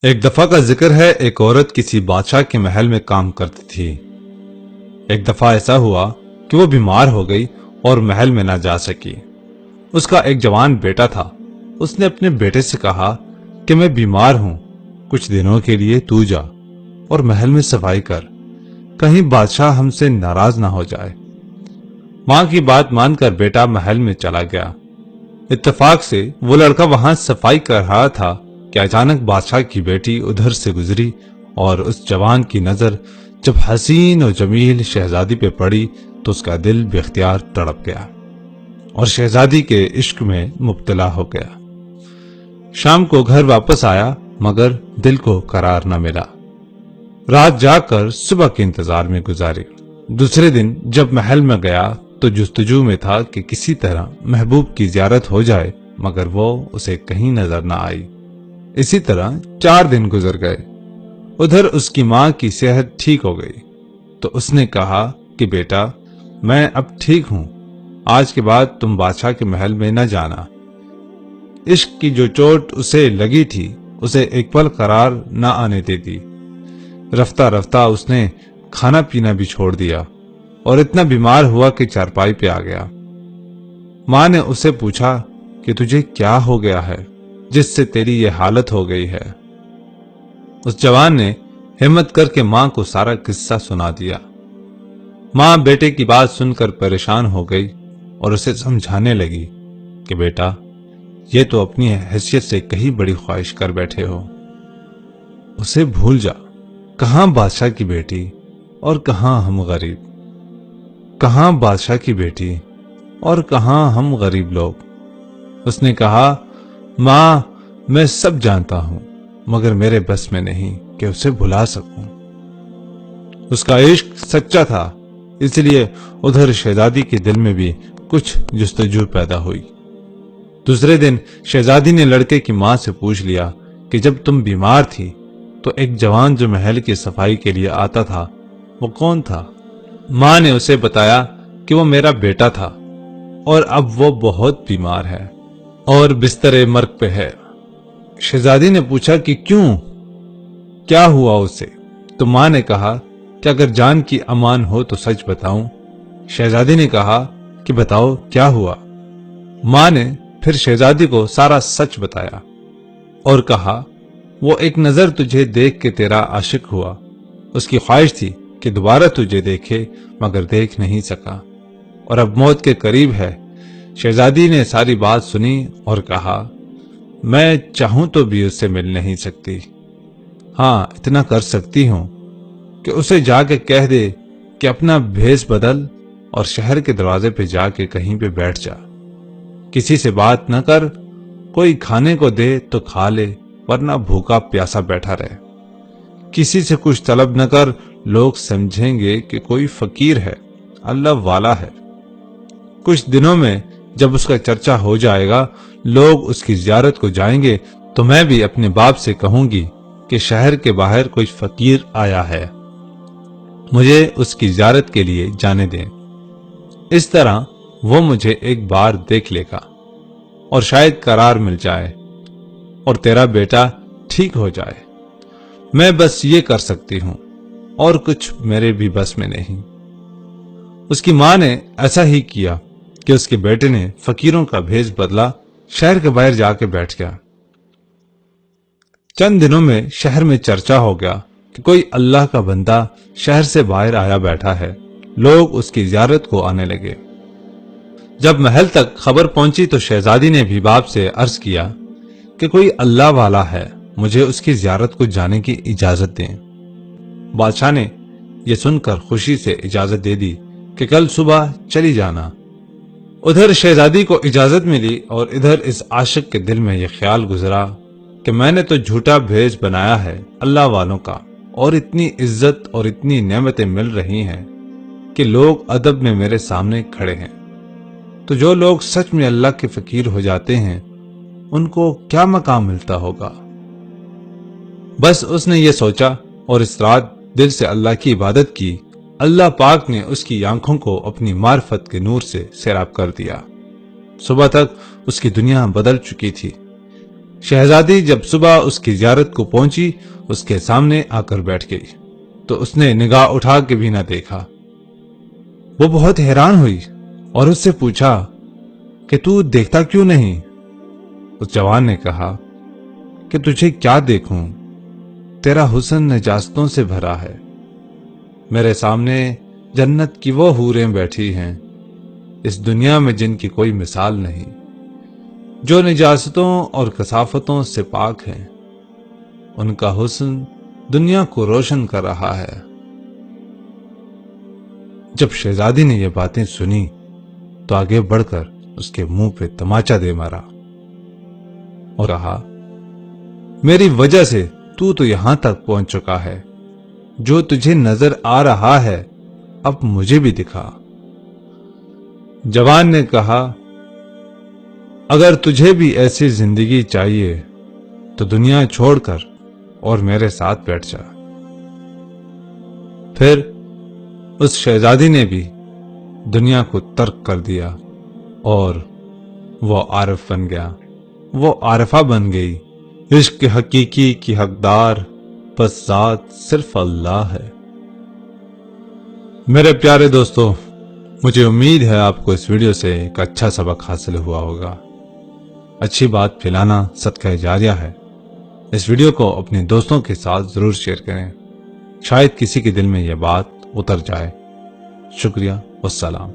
ایک دفعہ کا ذکر ہے، ایک عورت کسی بادشاہ کے محل میں کام کرتی تھی۔ ایک دفعہ ایسا ہوا کہ وہ بیمار ہو گئی اور محل میں نہ جا سکی۔ اس کا ایک جوان بیٹا تھا۔ اس نے اپنے بیٹے سے کہا کہ میں بیمار ہوں، کچھ دنوں کے لیے تو جا اور محل میں صفائی کر، کہیں بادشاہ ہم سے ناراض نہ ہو جائے۔ ماں کی بات مان کر بیٹا محل میں چلا گیا۔ اتفاق سے وہ لڑکا وہاں صفائی کر رہا تھا کہ اچانک بادشاہ کی بیٹی ادھر سے گزری اور اس جوان کی نظر جب حسین و جمیل شہزادی پہ پڑی تو اس کا دل بے اختیار تڑپ گیا اور شہزادی کے عشق میں مبتلا ہو گیا۔ شام کو گھر واپس آیا مگر دل کو قرار نہ ملا۔ رات جاگ کر صبح کے انتظار میں گزاری۔ دوسرے دن جب محل میں گیا تو جستجو میں تھا کہ کسی طرح محبوب کی زیارت ہو جائے، مگر وہ اسے کہیں نظر نہ آئی۔ اسی طرح 4 دن گزر گئے۔ ادھر اس کی ماں کی صحت ٹھیک ہو گئی تو اس نے کہا کہ بیٹا، میں اب ٹھیک ہوں، آج کے بعد تم بادشاہ کے محل میں نہ جانا۔ عشق کی جو چوٹ اسے لگی تھی اسے ایک پل قرار نہ آنے دیتی۔ رفتہ رفتہ اس نے کھانا پینا بھی چھوڑ دیا اور اتنا بیمار ہوا کہ چارپائی پہ آ گیا۔ ماں نے اسے پوچھا کہ تجھے کیا ہو گیا ہے جس سے تیری یہ حالت ہو گئی ہے؟ اس جوان نے ہمت کر کے ماں کو سارا قصہ سنا دیا۔ ماں بیٹے کی بات سن کر پریشان ہو گئی اور اسے سمجھانے لگی کہ بیٹا، یہ تو اپنی حیثیت سے کہیں بڑی خواہش کر بیٹھے ہو، اسے بھول جا۔ کہاں بادشاہ کی بیٹی اور کہاں ہم غریب، کہاں بادشاہ کی بیٹی اور کہاں ہم غریب لوگ۔ اس نے کہا، ماں میں سب جانتا ہوں مگر میرے بس میں نہیں کہ اسے بھلا سکوں۔ اس کا عشق سچا تھا، اس لیے ادھر شہزادی کے دل میں بھی کچھ جستجو پیدا ہوئی۔ دوسرے دن شہزادی نے لڑکے کی ماں سے پوچھ لیا کہ جب تم بیمار تھی تو ایک جوان جو محل کی صفائی کے لیے آتا تھا وہ کون تھا؟ ماں نے اسے بتایا کہ وہ میرا بیٹا تھا اور اب وہ بہت بیمار ہے اور بستر مرگ پہ ہے۔ شہزادی نے پوچھا کہ کیوں، کیا ہوا اسے؟ تو ماں نے کہا کہ اگر جان کی امان ہو تو سچ بتاؤں۔ شہزادی نے کہا کہ بتاؤ کیا ہوا۔ ماں نے پھر شہزادی کو سارا سچ بتایا اور کہا، وہ ایک نظر تجھے دیکھ کے تیرا عاشق ہوا، اس کی خواہش تھی کہ دوبارہ تجھے دیکھے مگر دیکھ نہیں سکا اور اب موت کے قریب ہے۔ شہزادی نے ساری بات سنی اور کہا، میں چاہوں تو بھی اس سے مل نہیں سکتی، ہاں اتنا کر سکتی ہوں کہ اسے جا کے کہہ دے کہ اپنا بھیس بدل اور شہر کے دروازے پہ جا کے کہیں پہ بیٹھ جا، کسی سے بات نہ کر، کوئی کھانے کو دے تو کھا لے ورنہ بھوکا پیاسا بیٹھا رہے، کسی سے کچھ طلب نہ کر، لوگ سمجھیں گے کہ کوئی فقیر ہے، اللہ والا ہے۔ کچھ دنوں میں جب اس کا چرچا ہو جائے گا، لوگ اس کی زیارت کو جائیں گے تو میں بھی اپنے باپ سے کہوں گی کہ شہر کے باہر کوئی فقیر آیا ہے، مجھے اس کی زیارت کے لیے جانے دیں۔ اس طرح وہ مجھے ایک بار دیکھ لے گا اور شاید قرار مل جائے اور تیرا بیٹا ٹھیک ہو جائے۔ میں بس یہ کر سکتی ہوں اور کچھ میرے بھی بس میں نہیں۔ اس کی ماں نے ایسا ہی کیا کہ اس کے بیٹے نے فقیروں کا بھیس بدلا، شہر کے باہر جا کے بیٹھ گیا۔ چند دنوں میں شہر میں چرچا ہو گیا کہ کوئی اللہ کا بندہ شہر سے باہر آیا بیٹھا ہے، لوگ اس کی زیارت کو آنے لگے۔ جب محل تک خبر پہنچی تو شہزادی نے بھی باپ سے عرض کیا کہ کوئی اللہ والا ہے، مجھے اس کی زیارت کو جانے کی اجازت دیں۔ بادشاہ نے یہ سن کر خوشی سے اجازت دے دی کہ کل صبح چلی جانا۔ ادھر شہزادی کو اجازت ملی اور ادھر اس عاشق کے دل میں یہ خیال گزرا کہ میں نے تو جھوٹا بھیس بنایا ہے اللہ والوں کا، اور اتنی عزت اور اتنی نعمتیں مل رہی ہیں کہ لوگ ادب میں میرے سامنے کھڑے ہیں، تو جو لوگ سچ میں اللہ کے فقیر ہو جاتے ہیں ان کو کیا مقام ملتا ہوگا۔ بس اس نے یہ سوچا اور اس رات دل سے اللہ کی عبادت کی۔ اللہ پاک نے اس کی آنکھوں کو اپنی معرفت کے نور سے سیراب کر دیا۔ صبح تک اس کی دنیا بدل چکی تھی۔ شہزادی جب صبح اس کی زیارت کو پہنچی اس کے سامنے آ کر بیٹھ گئی تو اس نے نگاہ اٹھا کے بھی نہ دیکھا۔ وہ بہت حیران ہوئی اور اس سے پوچھا کہ تو دیکھتا کیوں نہیں؟ اس جوان نے کہا کہ تجھے کیا دیکھوں، تیرا حسن نجاستوں سے بھرا ہے، میرے سامنے جنت کی وہ حوریں بیٹھی ہیں اس دنیا میں جن کی کوئی مثال نہیں، جو نجاستوں اور کثافتوں سے پاک ہیں، ان کا حسن دنیا کو روشن کر رہا ہے۔ جب شہزادی نے یہ باتیں سنی تو آگے بڑھ کر اس کے منہ پہ تماچا دے مارا اور کہا، میری وجہ سے تو یہاں تک پہنچ چکا ہے، جو تجھے نظر آ رہا ہے اب مجھے بھی دکھا۔ جوان نے کہا، اگر تجھے بھی ایسی زندگی چاہیے تو دنیا چھوڑ کر اور میرے ساتھ بیٹھ جا۔ پھر اس شہزادی نے بھی دنیا کو ترک کر دیا اور وہ عارف بن گیا، وہ عارفہ بن گئی۔ عشق حقیقی کی حقدار بس ذات صرف اللہ ہے۔ میرے پیارے دوستو، مجھے امید ہے آپ کو اس ویڈیو سے ایک اچھا سبق حاصل ہوا ہوگا۔ اچھی بات پھیلانا صدقہ جاریہ ہے۔ اس ویڈیو کو اپنے دوستوں کے ساتھ ضرور شیئر کریں، شاید کسی کے دل میں یہ بات اتر جائے۔ شکریہ والسلام۔